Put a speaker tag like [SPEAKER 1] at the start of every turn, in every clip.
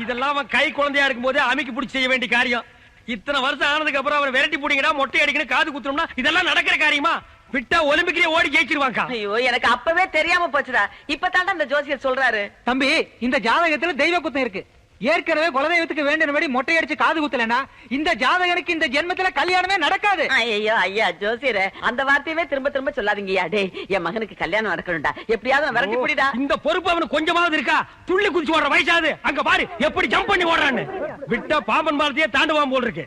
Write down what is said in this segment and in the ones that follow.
[SPEAKER 1] இதெல்லாம் கை குழந்தையா இருக்கும் போது அமைக்கு பிடிச்சி செய்ய வேண்டிய காரியம். இத்தனை வருஷம் ஆனதுக்கு அப்புறம் அவர் விரட்டி போடுங்கடா, மொட்டை அடிக்கணும், காது குத்துறோம்னா இதெல்லாம் நடக்கிற காரியமா? விட்டா ஒலிம்பிக்லயே ஓடி ஜெயிச்சிருவாங்க.
[SPEAKER 2] ஐயோ, எனக்கு அப்பவே தெரியாம போச்சுடா. இப்பதான் இந்த ஜோசியர் சொல்றாரு.
[SPEAKER 3] தம்பி, இந்த ஜாதகத்துல தெய்வ குத்தம் இருக்கு. ஏற்கனவே குலதெய்வத்துக்கு வேண்டியபடி மொட்டை அடிச்சு காது குத்தலனா இந்த ஜாதகனுக்கு இந்த ஜென்மத்துல கல்யாணமே நடக்காது.
[SPEAKER 2] ஐயோ ஐயா ஜோசியரே, அந்த வார்த்தையவே திரும்ப திரும்ப சொல்லாதீங்கயா. டேய், என் மகனுக்கு கல்யாணம் நடக்கணும்டா, எப்படியாவது விரட்டி புடிடா.
[SPEAKER 1] இந்த பொறுப்பு அவனுக்கு கொஞ்சமாவது இருக்கா? துள்ளி குதிச்சு ஓடுற வயசாது. அங்க பாரு எப்படி ஜம்ப் பண்ணி ஓடுறான்னு. விட்டா பாம்பன் பாலத்தையே தாண்டுவான் போல் இருக்கு.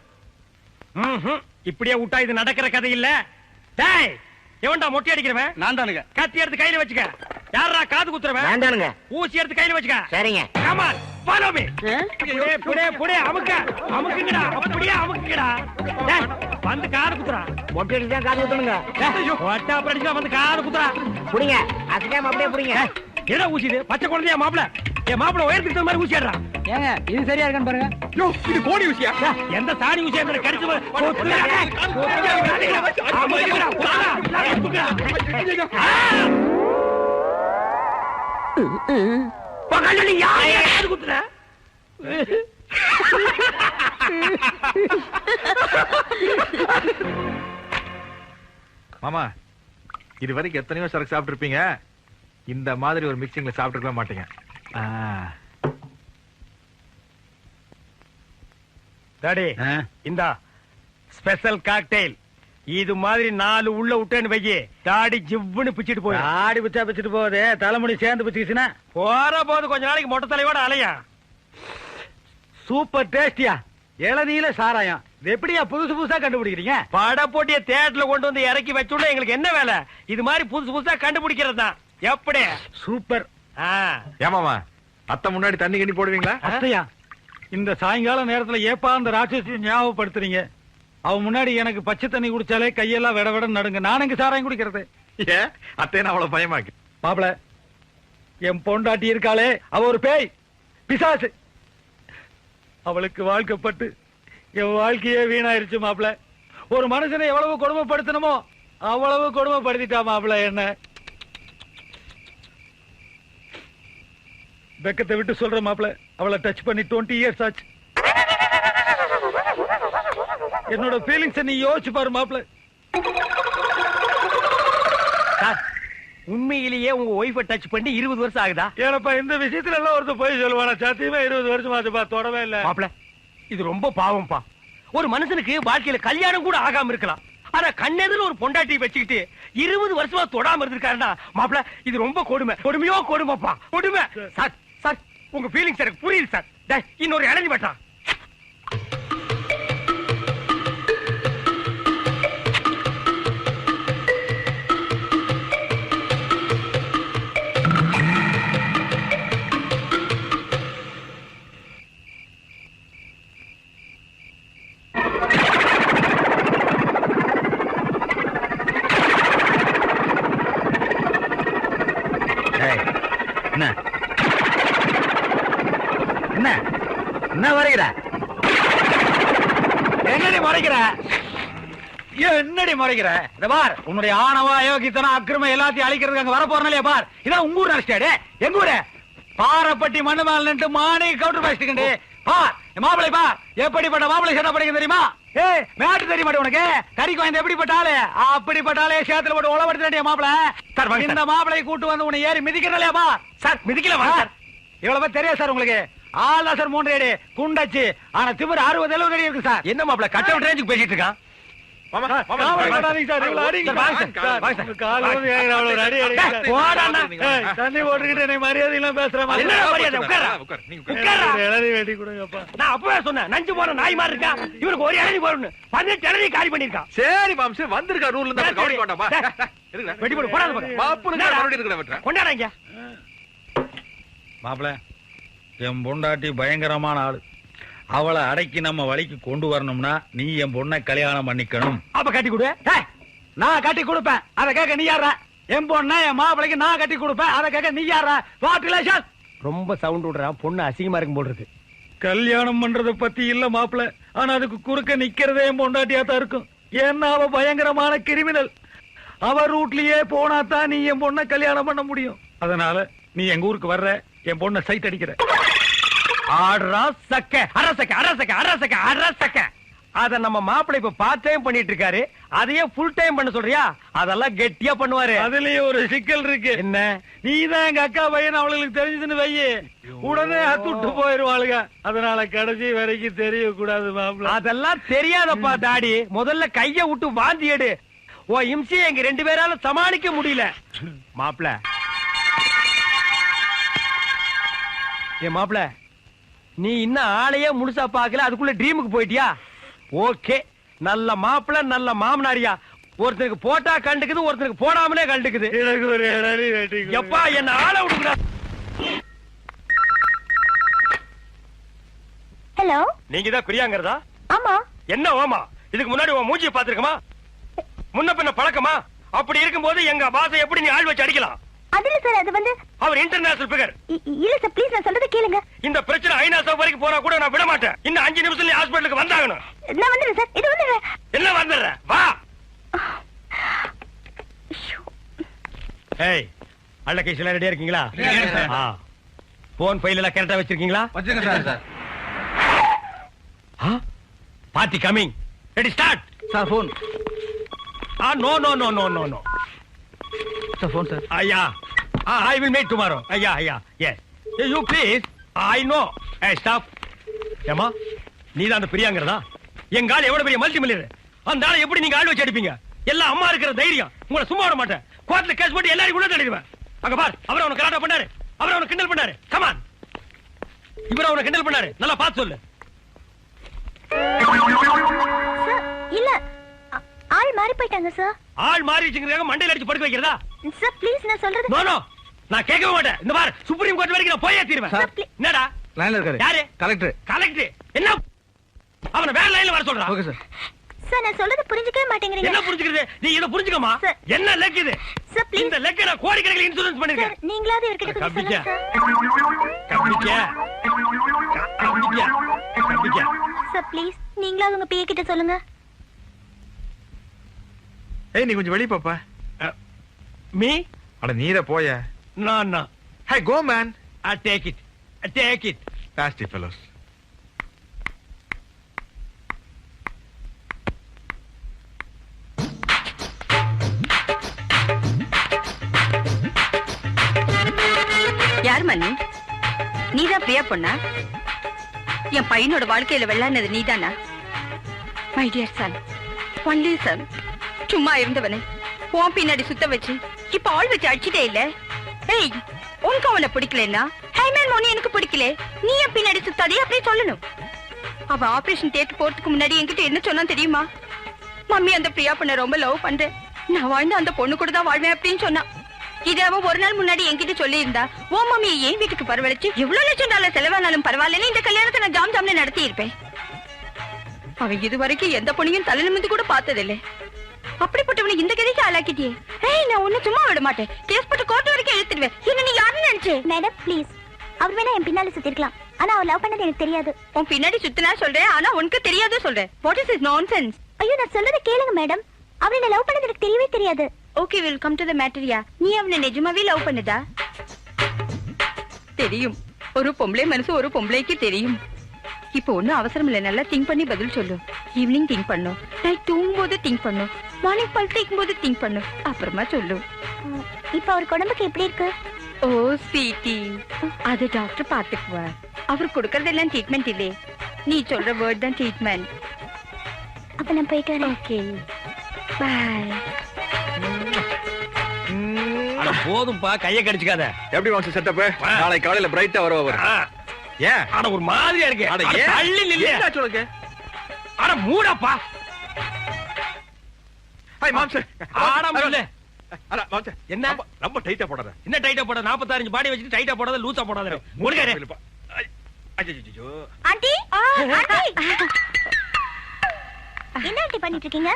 [SPEAKER 1] இப்படியே விட்டா இது நடக்கிற கதை இல்ல. டேய், எவன்டா மொட்டை அடிக்கிறவன்?
[SPEAKER 4] நான் தானுங்க.
[SPEAKER 1] கத்தி எடுத்து கையில வச்சுக்க. யாரா காது குத்துறவன்?
[SPEAKER 4] நான் தானுங்க.
[SPEAKER 1] ஊசி எடுத்து கையில வச்சுக்க.
[SPEAKER 4] சரிங்க.
[SPEAKER 1] Come on, follow me. புடே அமுக்க, அமுக்குங்கடா, அப்படியே அமுக்குங்கடா. டேய், வந்து காது குத்துறா.
[SPEAKER 4] மொட்டை அடிச்சு தான் காது குத்தணுங்க.
[SPEAKER 1] ஒட்டா படிச்சா வந்து காது குத்துறா.
[SPEAKER 4] புடிங்க, அசைக்காம அப்படியே புடிங்க.
[SPEAKER 1] என்ன ஊசி இது? பச்சை குழந்தையா மாப்பிள? என் மாப்பிள உயர்த்துக்கிட்ட மாதிரி ஊசி ஆடுறான்.
[SPEAKER 3] ஏங்க, இது சரியா இருக்கான்னு பாருங்க.
[SPEAKER 1] இது கோடி ஊசியா? எந்த சாணி ஊசியா கடிச்சு
[SPEAKER 5] மாமா, இது வரைக்கும் எத்தனையோ சரக்கு சாப்பிட்டு இருப்பீங்க. இந்த மாதிரி ஒரு மிக்சிங்ல சாப்பிட்டுருக்க மாட்டீங்க.
[SPEAKER 1] டாடி, இந்த ஸ்பெஷல் காக்டெயில் இது மாதிரி 4 உள்ள விட்டேன்னு வைக்கி, தாடி ஜிவ்வுன்னு பிச்சிட்டு போய்.
[SPEAKER 4] ஆடி பிச்சா பிச்சிட்டு போகுது, தலைமுடி சேர்ந்து பிச்சுச்சுன்னா
[SPEAKER 1] போற போது கொஞ்ச நாளைக்கு மொட்டை தலையோட அலையா.
[SPEAKER 4] சூப்பர் டேஸ்டியா இளநீல சாராயம். இது எப்படியா புதுசு புதுசா கண்டுபிடிக்கிறீங்க?
[SPEAKER 1] பட போட்டிய தேட்டர்ல கொண்டு வந்து இறக்கி வச்சுள்ள எங்களுக்கு என்ன வேலை? இது மாதிரி புதுசு புதுசா கண்டுபிடிக்கிறது தான். எப்படி
[SPEAKER 4] சூப்பர்.
[SPEAKER 5] ஏமாமா, அத்தை முன்னாடி தண்ணி கண்ணி போடுவீங்களா?
[SPEAKER 4] அத்தையா, இந்த சாயங்கால நேரத்துல ஏப்பா அந்த ராட்சசியை ஞாபகப்படுத்துறீங்க? அவன் முன்னாடி எனக்கு பச்சை தண்ணி குடிச்சாலே கையெல்லாம் விட விட நடுங்க. நான் எங்க சாராயம் குடிக்கிறது?
[SPEAKER 5] ஏன் அத்தைன்னு அவ்வளவு பயமாக்கு?
[SPEAKER 4] மாப்பிள, என் பொண்டாட்டி இருக்காளே, அவ ஒரு பேய் பிசாசு. அவளுக்கு வாழ்க்கப்பட்டு என் வாழ்க்கையே வீணாயிருச்சு மாப்பிள. ஒரு மனுஷனை எவ்வளவு கொடுமைப்படுத்தணுமோ அவ்வளவு கொடுமைப்படுத்திட்டா மாப்பிள. என்ன வெக்கத்தை விட்டு சொல்ற மாப்பிள, அவளை டச் பண்ணி 20 இயர்ஸ் ஆச்சு. என்னோட ஃபீலிங்ஸ் நீ யோசிச்சு பாரு மாப்பிள.
[SPEAKER 1] உண்மையிலேயே உங்க ஒய்ஃபை டச் பண்ணி 20 வருஷம் ஆகுதா?
[SPEAKER 4] ஏனப்பா இந்த விஷயத்துல எல்லாம் ஒருத்தர் போய் சொல்லுவானா? சத்தியமா 20 வருஷம் ஆச்சுப்பா, தொடவே இல்ல
[SPEAKER 1] மாப்பிள. இது ரொம்ப பாவம்பா. ஒரு மனுஷனுக்கு வாழ்க்கையில கல்யாணம் கூட ஆகாம இருக்கலாம், ஆனா கண்ணெதிர ஒரு பொண்டாட்டி வச்சுக்கிட்டு 20 வருஷமா தொடாம இருந்திருக்காருன்னா மாப்பிள, இது ரொம்ப கொடுமை. கொடுமையோ கொடுமைப்பா, கொடுமை. சார் சார், உங்க ஃபீலிங்ஸ் எனக்கு புரியுது சார். இன்னொரு இளநி வெட்டா.
[SPEAKER 4] என்ன வரைகிற?
[SPEAKER 1] என்னடி முறைக்கிற?
[SPEAKER 4] என்னடி முறைகிற? இந்த பார், உன்னுடைய ஆணவ அயோக்கியத்தனம் அக்கிரமம் எல்லாத்தையும் அழிக்கிறதுக்கு அங்க வர போறனாலே பார். இதான் உங்க ஊர் நினைச்சிட்டாடு. எங்க ஊரு பாரப்பட்டி மண்ணு மேல நின்று மானே கவுண்டர் பேசிட்டு பார். மாப்பிளை பார், எப்படிப்பட்ட மாப்பிளை சட்டை படிக்க தெரியுமா? ஏய், மேட்டு தெரிய மாட்டே உனக்கு? கறிக்கு வாய்ந்த எப்படிப்பட்டாலே அப்படிப்பட்டாலே சேத்துல போட்டு உழவடுத்த மாப்பிள. இந்த மாப்பிளை கூட்டு வந்து உன்னை ஏறி மிதிக்கிறனாலே பார்.
[SPEAKER 1] Sir மிதிக்கல sir.
[SPEAKER 4] இவ்வளவு தெரியாது சார் உங்களுக்கு? ஆளா சார் 3 அடி குண்டாச்சு, ஆனா திமிர் 60-70 அடி இருக்கு சார்.
[SPEAKER 1] என்ன மாப்பிள கட் அவுட் ரேஞ்சுக்கு பேசிட்டு இருக்கான்?
[SPEAKER 4] தண்ணி போட்டுக்கிட்டு மரியாதை பேசுறேன்.
[SPEAKER 1] நான் அப்பவே சொன்னேன், நஞ்சு போற நாய் மாதிரி இருக்கா, இவருக்கு ஒரு இளநீ போறணும். 18 இளநீ காலி பண்ணிருக்கான்.
[SPEAKER 5] சரி மாம்சு, வந்திருக்கா ரூல்ல இருந்து கவுடி கொண்டாமா.
[SPEAKER 1] வெடி போடு போடாத பாப்பா. கொண்டாடங்க
[SPEAKER 4] மாப்பிள. என் பொண்டாட்டி பயங்கரமான ஆளு. அவளை அடக்கி நம்ம வழிக்கு கொண்டு வரணும்னா நீ என் பொண்ணை கல்யாணம் பண்ணிக்கணும்.
[SPEAKER 1] அப்ப கட்டி கொடு.
[SPEAKER 4] நான் கட்டி கொடுப்பேன், அதை கேட்க நீ யார? என் பொண்ணை என் மாப்பிளைக்கு நான் கட்டி கொடுப்பேன், அதை கேட்க நீ யார? What relation?
[SPEAKER 1] ரொம்ப சவுண்ட் விடுறான், பொண்ணு அசிங்கமா இருக்கும் போல் இருக்கு.
[SPEAKER 4] கல்யாணம் பண்றத பத்தி இல்ல மாப்பிள, ஆனா அதுக்கு குறுக்க நிக்கிறதே என் பொண்டாட்டியா தான் இருக்கும். ஏன்னா அவ பயங்கரமான கிரிமினல். அவ ரூட்லயே போனா தான் நீ என் பொண்ண கல்யாணம் பண்ண முடியும். அதனால நீ எங்க ஊருக்கு வர்ற, என் பொண்ண சைட் அடிக்கிற.
[SPEAKER 1] ஆடுறா சக்க, அரசக்க அரசக்க அரசக்க அரசக்க. அத நம்ம மாப்பிள்ளை இப்ப பார்ட் டைம் பண்ணிட்டு இருக்காரு, அதையே ஃபுல் டைம் பண்ண சொல்றியா? அதெல்லாம் கெட்டியா பண்ணுவாரு.
[SPEAKER 4] அதுலயே ஒரு சிக்கல் இருக்கு.
[SPEAKER 1] என்ன?
[SPEAKER 4] நீதான் எங்க அக்கா பையன் அவளுக்கு தெரிஞ்சதுன்னு வையே, உடனே அத்துட்டு போயிருவாளுங்க. அதனால கடைசி வரைக்கும் தெரியக்கூடாது மாப்பிள்ள.
[SPEAKER 1] அதெல்லாம் தெரியாதப்பா டாடி. முதல்ல கைய விட்டு வாந்தி எடு. ஓ இம்சியை எங்க 2 பேரால சமாளிக்க முடியல. மாப்பிள்ள, ஏ மாப்பிள்ள, நீ இன்னும் ஆளையே முழுசா பாக்கல, அதுக்குள்ள ட்ரீமுக்கு போயிட்டியா? ஓகே, நல்ல மாப்பிள்ள, நல்ல மாமனாரியா. ஒருத்தருக்கு போட்டா கண்டுக்குது, ஒருத்தருக்கு போடாமலே கண்டுக்குது.
[SPEAKER 4] எனக்கு ஒரு இளநீ வெட்டி கொடு.
[SPEAKER 1] எப்பா என்ன ஆளை விடுங்கடா.
[SPEAKER 6] ஹலோ,
[SPEAKER 1] நீங்க தான் பிரியாங்கிறதா?
[SPEAKER 6] ஆமா.
[SPEAKER 1] என்ன ஓமா, இதுக்கு முன்னாடி உன் மூஞ்சியை பாத்துருக்கமா? முன்ன பின்ன பழக்கமா? அப்படி இருக்கும்போது எங்க பாசை எப்படி நீ ஆள் வச்சு அடிக்கலாம்?
[SPEAKER 6] அதுல சார், அது வந்து
[SPEAKER 1] அவர் இன்டர்நேஷனல் பிகர்.
[SPEAKER 6] இல்ல சார், ப்ளீஸ் நான் சொல்றத கேளுங்க.
[SPEAKER 1] இந்த பிரச்சனை ஐநா சபை வரைக்கும் போனா கூட நான் விட மாட்டேன். இன்னும் 5 நிமிஷத்துல ஹாஸ்பிடலுக்கு வந்தாகணும்.
[SPEAKER 6] நான் வந்துடுறேன் சார், இது வந்துடுறேன்.
[SPEAKER 1] என்ன வந்துடுற? வா. ஏய், அள்ள கேஸ்ல ரெடியா இருக்கீங்களா? போன் ஃபைல் எல்லாம் கரெக்டா வச்சிருக்கீங்களா?
[SPEAKER 5] வச்சுங்க sir.
[SPEAKER 1] Party coming. Ready start.
[SPEAKER 3] Sir phone.
[SPEAKER 1] No no no no no no.
[SPEAKER 3] Sir phone sir.
[SPEAKER 1] ஐயா, I will meet tomorrow. ஐயா, yes. You please. I know. Hey, stop. ஏமா, நீதான் அந்த பிரியாங்கிறதா? எங்க ஆள் எவ்வளவு பெரிய மல்டி மில்லியனர். அந்த ஆளை எப்படி நீங்க ஆள் வச்சு அடிப்பீங்க? எல்லாம் அம்மா இருக்கிற தைரியம். உங்களை சும்மா விட மாட்டேன். கோர்ட்ல கேஸ் போட்டு எல்லாரும் உள்ள தள்ளிடுவேன். அங்க பார், அவர் அவனை கலாட்டா பண்ணாரு, அவர் அவனை கிண்டல் பண்ணாரு. கமான், இவர் அவனை கிண்டல் பண்ணாரு. நல்லா பார்த்து சொல்லு.
[SPEAKER 6] சார், இல்ல, ஆள் மாறி போயிட்டாங்க சார்.
[SPEAKER 1] ஆள் மாறிச்சுங்கிறதுக்காக மண்டையில அடிச்சு படுக்க வைக்கிறதா?
[SPEAKER 6] சார் ப்ளீஸ், நான் சொல்றது.
[SPEAKER 1] நோ நோ, நான் கேட்கவே மாட்டேன். இந்த பார், சுப்ரீம் கோர்ட் வரைக்கும் நான் போயே தீருவேன்.
[SPEAKER 6] Sir, please.
[SPEAKER 1] என்னடா
[SPEAKER 5] லைன்ல இருக்காரு.
[SPEAKER 1] யாரு?
[SPEAKER 5] கலெக்டர்.
[SPEAKER 1] கலெக்டர். என்ன அவனை வேற லைன்ல வர சொல்றான்?
[SPEAKER 5] Okay sir.
[SPEAKER 6] சார், நான் சொல்றது புரிஞ்சுக்கவே மாட்டேங்கிறீங்க.
[SPEAKER 1] என்ன புரிஞ்சுக்கிறது? நீ இத புரிஞ்சுக்கமா?
[SPEAKER 6] சார்.
[SPEAKER 1] என்ன லெக் இது?
[SPEAKER 6] Sir please.
[SPEAKER 1] இந்த லெக் நான் கோடிக்கணக்கில் இன்சூரன்ஸ் பண்ணிருக்கேன்.
[SPEAKER 6] சார், நீங்களாவது இவர்கிட்ட கொஞ்சம்
[SPEAKER 1] கம்பிக்க.
[SPEAKER 6] சொல்லுங்க சார்.
[SPEAKER 1] கம்பிக்க.
[SPEAKER 6] சார் ப்ளீஸ், நீங்களாவது உங்க பிஏ கிட்ட சொல்லுங்க.
[SPEAKER 5] ஏய், நீ கொஞ்சம் வெளிய பாப்பா.
[SPEAKER 1] மீ?
[SPEAKER 5] அட நீர போய.
[SPEAKER 1] No.
[SPEAKER 5] Hey, go man.
[SPEAKER 1] I take it.
[SPEAKER 5] Nasty fellows.
[SPEAKER 7] யார் மணி? நீதான் பிரியா பொண்ணா? என் பையனோட வாழ்க்கையில வெள்ளானது நீதானா? My dear son, only Sun. சும்மா இருந்தவனே உன் பின்னாடி சுத்த வச்சு இப்ப ஆள் வச்சு அடிச்சுட்டே இல்ல. ஏய், உனக்கு அவனை பிடிக்கலன்னா ஹைமேன் மோனி எனக்கு பிடிக்கல, நீ என் பின்னாடி சுத்தாதே அப்படி சொல்லணும். அவன் ஆபரேஷன் தேட்டர் போறதுக்கு முன்னாடி என்கிட்ட என்ன சொன்னா தெரியுமா? மம்மி, அந்த பிரியா பொண்ணை ரொம்ப லவ் பண்றேன், நான் வாழ்ந்த அந்த பொண்ணு கூட தான் வாழ்வேன் அப்படின்னு சொன்னான். இத அவன் ஒரு நாள் முன்னாடி என்கிட்ட சொல்லி இருந்தா, ஓ மம்மியை ஏன் வீட்டுக்கு வரவழைச்சு எவ்வளவு லட்சம் டாலர் செலவானாலும் பரவாயில்லன்னு இந்த கல்யாணத்தை நான் ஜாம் ஜாம்ல நடத்தி இருப்பேன். அவன் இதுவரைக்கும் எந்த பொண்ணையும் தலை நிமிந்து கூட பார்த்ததில்லை. அப்படிப்பட்டவனை இந்த கதைக்கு ஆளாக்கிட்டியே. ஏய், நான் ஒண்ணு சும்மா விட மாட்டேன். கேஸ் போட்டு கோர்ட் வரைக்கும் எழுத்துடுவேன். என்ன நீ யாருன்னு நினைச்சே?
[SPEAKER 6] மேடம் ப்ளீஸ், அவர் வேணா என் பின்னால சுத்தி இருக்கலாம், ஆனா அவர் லவ் பண்ணது எனக்கு தெரியாது.
[SPEAKER 7] உன் பின்னாடி சுத்தினா சொல்றேன், ஆனா உனக்கு தெரியாது சொல்றேன். What is this nonsense?
[SPEAKER 6] ஐயோ, நான் சொல்றத கேளுங்க மேடம். அவர் என்ன லவ் பண்ணது எனக்கு தெரியவே தெரியாது.
[SPEAKER 7] Okay, will come to the மேட்டரியா. நீ அவனை நிஜமாவே லவ் பண்ணுதா? தெரியும், ஒரு பொம்பளை மனசு ஒரு பொம்பளைக்கு தெரியும். இப்போ ஒன்னும் அவசரம் இல்ல, நல்லா திங்க் பண்ணி பதில் சொல்லு. ஈவினிங் திங்க் பண்ணும், நைட் தூங்கும் போது திங்க் பண்ணும், மார்னிங் பல் தேய்க்கும் போது திங்க் பண்ணும், அப்புறமா சொல்லு.
[SPEAKER 6] இப்ப அவர் உடம்புக்கு எப்படி இருக்கு?
[SPEAKER 7] ஓ ஸ்வீட்டி, அது டாக்டர் பாத்துக்குவார். அவர் கொடுக்கறதெல்லாம் ட்ரீட்மெண்ட் இல்லே, நீ சொல்ற வேர்ட் தான் ட்ரீட்மெண்ட்.
[SPEAKER 6] அப்ப நான் போயிட்டு வரேன்.
[SPEAKER 7] Okay, bye.
[SPEAKER 1] அட போதும்பா, கைய கடிச்சுக்காத.
[SPEAKER 5] எப்படி வாங்க செட்டப்? நாளை காலையில பிரைட்டா வருவார். ஏன்?
[SPEAKER 1] அட ஒரு மாதிரியா இருக்கு.
[SPEAKER 5] அட
[SPEAKER 1] அட
[SPEAKER 5] ஏன்?
[SPEAKER 1] தள்ளி நில்லு.
[SPEAKER 5] என்ன சொல்லுங்க?
[SPEAKER 1] அட மூடப்பா.
[SPEAKER 5] ஹாய் மாம்சே.
[SPEAKER 1] ஆடம் இல்ல.
[SPEAKER 5] அட மாம்சே,
[SPEAKER 1] என்ன?
[SPEAKER 5] ரொம்ப டைட்டா போடாத.
[SPEAKER 1] என்ன டைட்டா போட? 45 பாடி வச்சிட்டு டைட்டா போடாத, லூசா போடாத. முடிக்காரே.
[SPEAKER 5] ஐயோ.
[SPEAKER 6] Aunty, aunty. என்ன ஆண்டி பண்ணிட்டு இருக்கீங்க?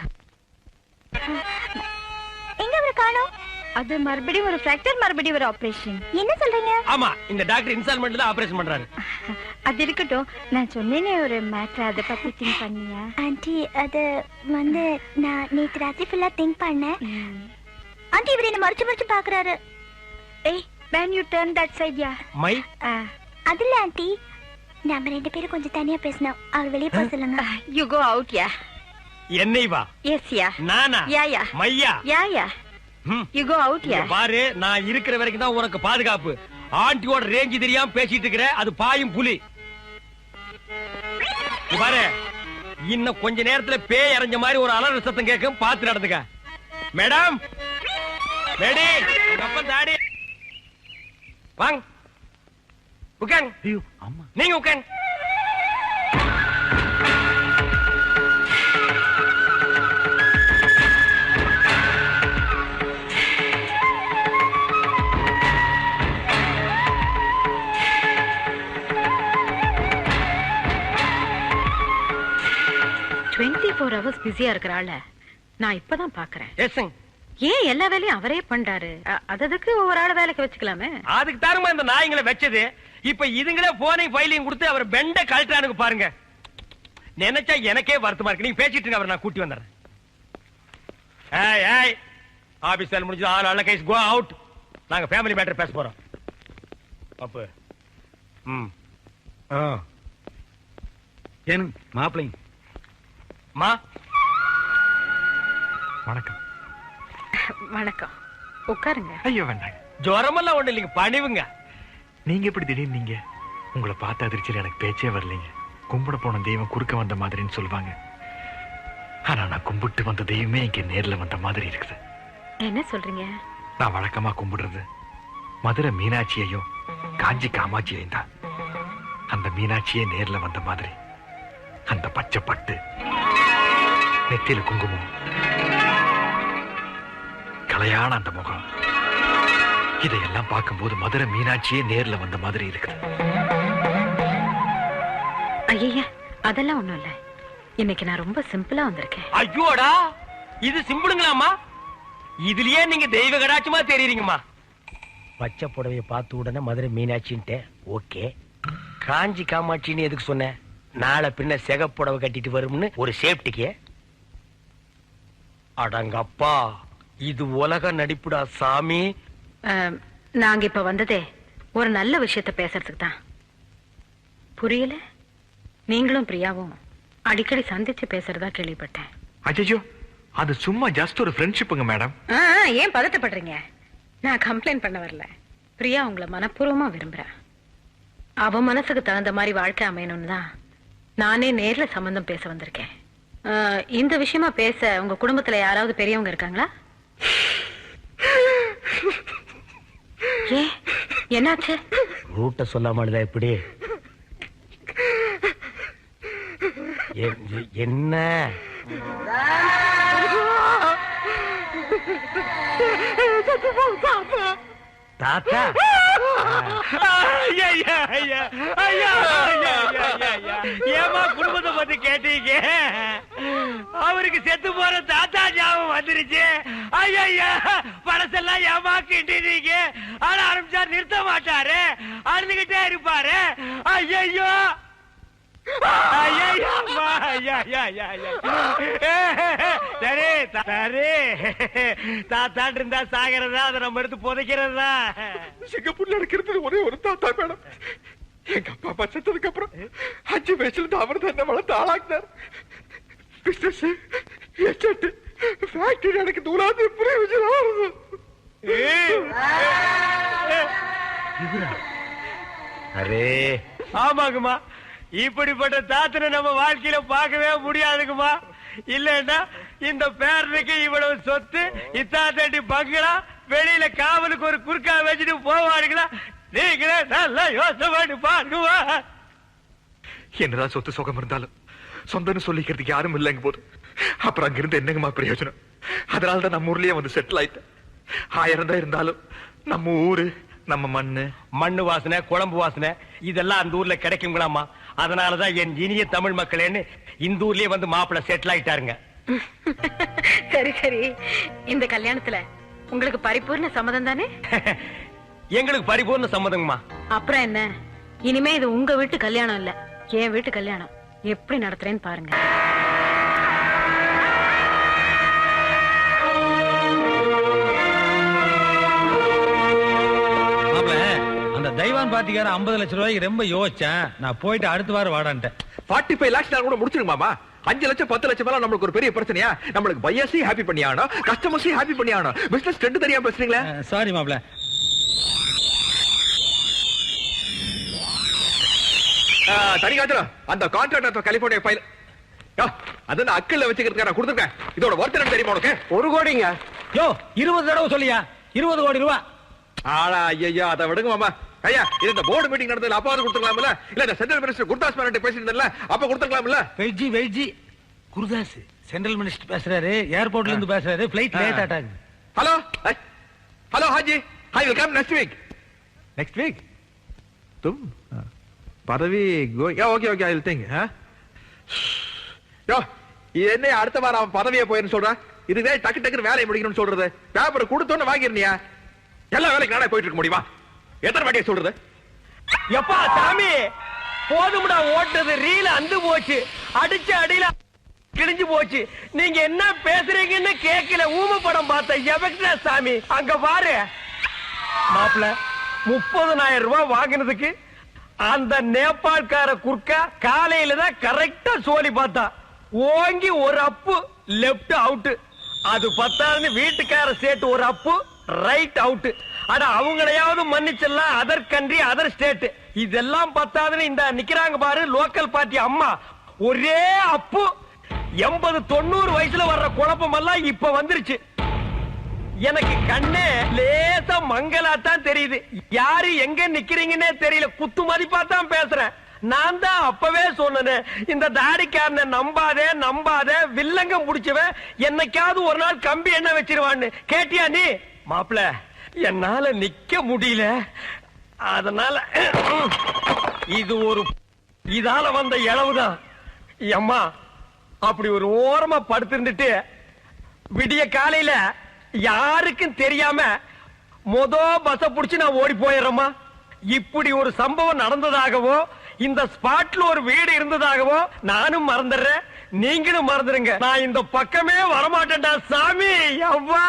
[SPEAKER 6] எங்க அவரை காணோம்?
[SPEAKER 7] அது மறுபடியும் ஒரு ஃபிராக்சர், மறுபடியும் ஒரு ஆபரேஷன்.
[SPEAKER 6] என்ன சொல்றீங்க?
[SPEAKER 1] ஆமா, இந்த டாக்டர் இன்ஸ்டால்மெண்ட்ல தான் ஆபரேஷன் பண்றாரு.
[SPEAKER 7] அது இருக்கட்டும், நான் சொன்னேனே ஒரு மேட்டர், அதை பத்தி திங்க் பண்ணியா?
[SPEAKER 6] ஆண்டி அது வந்து நான் நேத்து ராத்திரி ஃபுல்லா திங்க் பண்ணேன். ஆண்டி இவர் என்ன மறைச்சு மறைச்சு பாக்குறாரு.
[SPEAKER 7] ஏய், when you turn that side, yeah.
[SPEAKER 1] My
[SPEAKER 6] அதுல ஆண்டி நம்ம 2 பேரும் கொஞ்சம் தனியா பேசணும். அவர் வெளியே போக சொல்லுங்க.
[SPEAKER 7] You go out, yeah.
[SPEAKER 1] என்னை வா.
[SPEAKER 7] Yes, yeah.
[SPEAKER 1] நானா?
[SPEAKER 7] Yeah, yeah.
[SPEAKER 1] மையா?
[SPEAKER 7] Yeah, yeah. You go out,
[SPEAKER 1] இங்க
[SPEAKER 7] yeah.
[SPEAKER 1] பாரு, நான் இருக்கிற வரைக்கும் தான் உனக்கு பாதுகாப்பு. ஆண்டியோட ரேஞ்ச் தெரியாம பேசிட்டு இருக்கிற, அது பாயும் புலி. இங்க பாரு, இன்னும் கொஞ்ச நேரத்துல பேய் அரைஞ்ச மாதிரி ஒரு அலற சத்தம் கேட்கும், பார்த்து நடந்துக்க. மேடம், மேடி, உங்க அப்பன் தாடி. வாங்க, உட்காங்க.
[SPEAKER 4] ஐயோ அம்மா.
[SPEAKER 1] நீங்க உட்காங்க.
[SPEAKER 8] hours பிஸியா இருக்கறாள நான் இப்பதான் பாக்குறேன்.
[SPEAKER 1] எஸ்ங்க.
[SPEAKER 8] ஏன் எல்லா வேலையும் அவரே பண்றாரு? அதுக்கு ஒரு ஆள வேலைக்கு வச்சுக்கலாமே.
[SPEAKER 1] அதுக்கு தாருமா இந்த நாய்ங்களை வச்சது. இப்ப இதுங்களே போனையும் ஃபைலையும் கொடுத்து அவர் பெண்ட கழட்டானுக்கு பாருங்க. நினைச்சா எனக்கே வருத்தமா இருக்கு. நீங்க பேசிட்டு இருங்க, அவர் நான் கூட்டி வந்துடுறேன். ஏய் ஏய், ஆபீஸ் வேலை முடிஞ்சது. ஆல் அல்ல கைஸ் கோ அவுட். நாங்க ஃபேமிலி மேட்டர் பேச போறோம். அப்ப
[SPEAKER 4] ஏன் மாப்பிள்ளைங்க?
[SPEAKER 1] மா
[SPEAKER 5] வணக்கம்.
[SPEAKER 8] வணக்கம், உட்காருங்க.
[SPEAKER 5] ஐயோ வேண்டாங்க.
[SPEAKER 1] ஜுரமெல்லாம் ஒண்ணு இல்லைங்க, பணிவுங்க.
[SPEAKER 5] நீங்க எப்படி திடீர்னு நீங்க? உங்களை பார்த்த அதிர்ச்சியில் எனக்கு பேச்சே வரலைங்க. கும்பிட போன தெய்வம் குறுக்க வந்த மாதிரின்னு சொல்லுவாங்க. ஆனா நான் கும்பிட்டு வந்த தெய்வமே இங்க நேர்ல வந்த மாதிரி இருக்குது.
[SPEAKER 8] என்ன சொல்றீங்க?
[SPEAKER 5] நான் வழக்கமா கும்பிடுறது மதுரை மீனாட்சியையும் காஞ்சி காமாட்சியையும் தான். அந்த மீனாட்சியே நேர்ல வந்த மாதிரி அந்த பச்சை பட்டு, நெத்தியில குங்குமம், கலையான அந்த முகம், இதையெல்லாம் பார்க்கும்போது மதுரை மீனாட்சியே நேர்ல வந்த மாதிரி இருக்குது.
[SPEAKER 8] ஐயா, அதெல்லாம் ஒண்ணும் இல்ல. இன்னைக்கு நான் ரொம்ப சிம்பிளா வந்திருக்கேன்.
[SPEAKER 1] ஐயோடா, இது சிம்பிளுங்களாமா? இதுலயே நீங்க தெய்வ கடாட்சமா தெரியுறீங்கம்மா. பச்சை புடவைய பார்த்த உடனே மதுரை மீனாட்சின்ட்டு ஓகே. காஞ்சி காமாட்சின்னு எதுக்கு சொன்ன? நாளை பின்ன சிகப்புடவை கட்டிட்டு வரும்னு ஒரு சேஃப்டிக்கு. அடங்கப்பா, இது உலக நடிப்புடா சாமி.
[SPEAKER 8] நாங்க இப்ப வந்ததே ஒரு நல்ல விஷயத்த பேசுறதுக்கு தான். புரியல? நீங்களும் பிரியாவும் அடிக்கடி சந்திச்சு பேசுறதா கேள்விப்பட்டேன்.
[SPEAKER 5] அஜய்யோ, அது சும்மா ஜஸ்ட் ஒரு ஃப்ரெண்ட்ஷிப்புங்க மேடம்.
[SPEAKER 8] ஏன் பதட்டப்படுறீங்க? நான் கம்ப்ளைண்ட் பண்ண வரல. பிரியா உங்களை மனப்பூர்வமா விரும்புறா. அவ மனசுக்கு தகுந்த மாதிரி வாழ்க்கை அமையணும்னு தான் நானே நேர்ல சம்பந்தம் பேச வந்திருக்கேன். இந்த விஷயமா பேச உங்க குடும்பத்துல யாராவது பெரியவங்க இருக்காங்களா? ஏ, என்னாச்சு?
[SPEAKER 1] ரூட்ட சொல்லாமலுதா எப்படி? என்ன தாத்தா? ஏமா குடும்பத்தை பத்தி கேட்டீங்க? அவருக்கு செத்து போற தாத்தா ஞாபகம் வந்துருச்சு. ஐயா, பழசெல்லாம் ஏமா கிட்டீங்க? ஆனா ஆரம்பிச்சா நிறுத்த மாட்டாரு, அழுதுகிட்டே இருப்பாரு. ஐயோ தாத்தான் இருந்தா சாகிறதா, அதை நம்ம எடுத்து புதைக்கிறதா?
[SPEAKER 5] சிங்கப்பூர்ல இருக்கிறது ஒரே ஒரு தாத்தா மேடம். எங்க அப்பா அம்மா செத்ததுக்கு அப்புறம் 5 வயசுல இருந்து அவர் தான் என்ன வளர்த்து ஆளாக்குனார். பிசினஸ், எஸ்டேட், ஃபேக்டரி எனக்கு தூளாது பிரயோஜனம்.
[SPEAKER 1] அரே ஆமாங்கம்மா, இப்படிப்பட்ட தாத்தனை நம்ம வாழ்க்கையில பார்க்கவே முடியாதுங்கம்மா. இல்லன்னா இந்த பேரனுக்கு இவ்வளவு சொத்து, இத்தாத்தடி பங்களா, வெளியில காவலுக்கு ஒரு குறுக்கா வச்சுட்டு போவானுங்களா? நீங்களே நல்லா யோசனை பண்ணி பாருங்கம்மா.
[SPEAKER 5] என்னதான் சொத்து சுகம் இருந்தாலும் சொந்தம்னு சொல்லிக்கிறதுக்கு யாரும் இல்லைங்க போது அப்புறம் அங்கிருந்து என்னங்கம்மா பிரயோஜனம்? அதனாலதான் நம்ம ஊர்லயே வந்து செட்டில் ஆயிட்டேன். 1000 தான் இருந்தாலும் நம்ம ஊரு, நம்ம மண்ணு
[SPEAKER 1] வாசனை, குழம்பு வாசனை இதெல்லாம் அந்த ஊர்ல கிடைக்குங்களாமா. அதனாலதான் என் இனிய தமிழ் மக்களேன்னு இந்த ஊர்லயே வந்து மாப்பிள்ள செட்டில் ஆயிட்டாருங்க.
[SPEAKER 8] சரி சரி, இந்த கல்யாணத்துல உங்களுக்கு பரிபூர்ண சம்மதம் தானே?
[SPEAKER 1] எங்களுக்கு பரிபூர்ண சம்மதங்கம்மா.
[SPEAKER 8] அப்புறம் என்ன, இனிமே இது உங்க வீட்டு கல்யாணம் இல்ல, என் வீட்டு கல்யாணம். எப்படி நடத்துறேன்னு பாருங்க.
[SPEAKER 4] அந்த தெய்வான் பாத்திக்கார 50 லட்சம் ரூபாய்க்கு ரொம்ப யோசிச்சேன். நான் போயிட்டு அடுத்த வாரம் வாடான்ட்டேன்.
[SPEAKER 5] 45 lakhs கூட முடிச்சிருங்க மாமா. 5 லட்சம் 10 லட்சம் எல்லாம் நம்மளுக்கு ஒரு பெரிய பிரச்சனையா? நம்மளுக்கு பையர்ஸையும் ஹாப்பி பண்ணி ஆகணும், கஸ்டமர்ஸையும் ஹாப்பி பண்ணி ஆகணும். பிசினஸ் ட்ரெண்ட் தெரியாம பேசுறீங்களா?
[SPEAKER 4] சாரி மாப்ள.
[SPEAKER 5] தனி காத்துல அந்த கான்ட்ராக்டர் கலிபோர்னியா ஃபைல் அது அக்கல்ல வச்சுக்கிறதுக்கு நான் கொடுத்துருக்கேன். இதோட ஒர்த் என்ன தெரியுமா உனக்கு?
[SPEAKER 1] 1 கோடிங்க.
[SPEAKER 4] யோ 20 தடவை சொல்லியா? 20 கோடி ரூபாய்.
[SPEAKER 5] ஆளா ஐயா, அதை விடுங்க மாமா. ஐயா, இது இந்த போர்டு மீட்டிங் நடந்ததுல அப்பாவது கொடுத்துக்கலாம்ல? இல்ல இந்த சென்ட்ரல் மினிஸ்டர் குர்தாஸ் மேனன் பேசிட்டு அப்ப கொடுத்துக்கலாம்ல?
[SPEAKER 4] வெயிட்ஜி குருதாஸ் சென்ட்ரல் மினிஸ்டர் பேசுறாரு, ஏர்போர்ட்ல இருந்து பேசுறாரு, ஃளைட் லேட் ஆட்டாங்க.
[SPEAKER 5] ஹலோ ஹலோ ஹாஜி, I will come next week. Next week தும் பதவி okay okay I will think. யோ, என்ன அடுத்த வாரம் அவன் பதவியை போயிருன்னு சொல்றான். இதுவே டக்கு டக்குன்னு வேலையை முடிக்கணும்னு சொல்றது. பேப்பர் கொடுத்தோன்னு வாங்கிருந்தியா? எல்லா வேலைக்கு நானே போயிட்டு இருக்க முடியுமா? எத்தனை வாட்டியை சொல்றது?
[SPEAKER 1] எப்பா சாமி, போதும்டா ஓட்டது. ரீல அந்து போச்சு, அடிச்ச அடியில கிழிஞ்சு போச்சு. நீங்க என்ன பேசுறீங்கன்னு கேட்கல. ஊம படம் பார்த்த எவக்டா சாமி. அங்க பாரு மாப்பிள்ள, 30,000 ரூபாய் வாங்கினதுக்கு அந்த நேபாள்கார குர்க்கா காலையில தான் கரெக்டா சோலி பார்த்தா. ஓங்கி ஒரு அப்பு லெப்ட் அவுட். அது பத்தாதுன்னு வீட்டுக்கார சேர்த்து ஒரு அப்பு ரைட் அவுட். அட அவங்களையாவது மன்னிச்சிடலாம், அதர் கண்ட்ரி அதர் ஸ்டேட். இதெல்லாம் பத்தாதுன்னு இந்த நிக்கிறாங்க பாரு லோக்கல் பார்ட்டி அம்மா, ஒரே அப்பு. 80-90 வயசுல வர்ற குழப்பம் எல்லாம் இப்ப வந்துருச்சு. எனக்கு கண்ணே லேசா மங்கலாத்தான் தெரியுது. யாரு எங்க நிக்கிறீங்கன்னே தெரியல. குத்து மதிப்பா தான் பேசுறேன். நான் தான் அப்பவே சொன்னேன், இந்த தாடிக்காரனை நம்பாதே, வில்லங்கம் புடிச்சவன் என்னைக்காவது ஒரு நாள் கம்பி என்ன வச்சிருவான்னு. கேட்டியா நீ? மாப்பிள, என்னால நிக்க முடியல. அதனால இது ஒரு இதால வந்த இளவுதான். அம்மா அப்படி ஒரு ஓரமா படுத்திருந்துட்டு விடிய காலையில யாருக்கும் தெரியாம பஸ் புடிச்சு நான் ஓடி போயிடுறேம்மா. இப்படி ஒரு சம்பவம் நடந்ததாகவோ இந்த ஸ்பாட்ல ஒரு வீடு இருந்ததாகவோ நானும் மறந்துடுறேன், நீங்களும் மறந்துருங்க. நான் இந்த பக்கமே வரமாட்டேன்டா சாமி. அவ்வா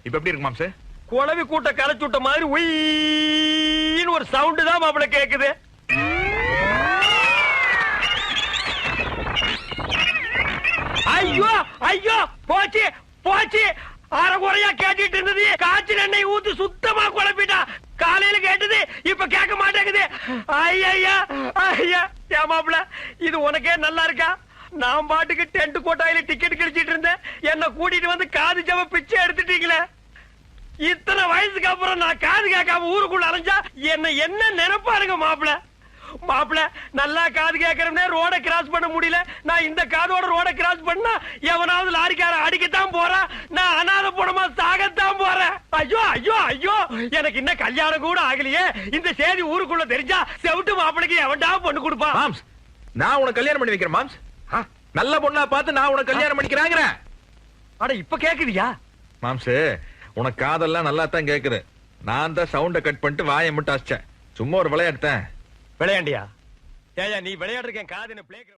[SPEAKER 5] இப்ப எப்படி இருக்கு மாம்சே?
[SPEAKER 1] குளவி கூட்ட கரைச்சு விட்ட மாதிரி உயின்னு ஒரு சவுண்ட் தான் மாப்பிள கேக்குது. ஐயோ ஐயோ, போச்சு போச்சு. அரைகுறையா கேட்டுட்டு இருந்தது, காய்ச்சல் எண்ணெய் ஊத்தி சுத்தமா குழப்பிட்டா. காலையில கேட்டது இப்ப கேட்க மாட்டேங்குது. ஐயா ஐயா, ஏமாப்ல இது உனக்கே நல்லா இருக்கா? நான் பாட்டுக்கு டென்ட் கோட்டாயில டிக்கெட் கிடைச்சிட்டு இருந்தேன், என்ன கூட்டிட்டு வந்து காது ஜவ பிச்சை எடுத்துட்டீங்களே. இத்தனை வயசுக்கு அப்புறம் நான் காது கேட்காம ஊருக்குள்ள அலைஞ்சா என்ன நினைப்பாருங்க மாப்பிள? மாப்பிள நல்லா காது கேட்கறே ரோட கிராஸ் பண்ண முடியல. நான் இந்த காதோட ரோட கிராஸ் பண்ணா எவனாவது லாரிக்கார அடிக்கத்தான் போறா. நான் அனாத படமா சாகத்தான் போறேன். ஐயோ ஐயோ ஐயோ, எனக்கு இன்னும் கல்யாணம் கூட ஆகலையே. இந்த செய்தி ஊருக்குள்ள தெரிஞ்சா செவிட்டு மாப்பிளைக்கு எவன்டா பொண்ணு கொடுப்பா?
[SPEAKER 5] மாம்ஸ், நான் உனக்கு கல்யாணம் பண்ணி வைக்கிறேன் மாம்ஸ். நல்ல பொண்ணா பார்த்து நான் உனக்கு கல்யாணம் பண்ணிக்கிறாங்க.
[SPEAKER 1] அட இப்ப கேக்குதியா?
[SPEAKER 5] மாம்ஸ், உனக்கு காதெல்லாம் நல்லா தான் கேக்குது. நான் தான் சவுண்ட கட் பண்ணிட்டு வாயை மட்டும் அடிச்சேன். சும்மா ஒரு விளையாடுத்தேன்.
[SPEAKER 1] விளையாண்டியா? ஏயா நீ விளையாடுறேன் காதுன்னு பிளே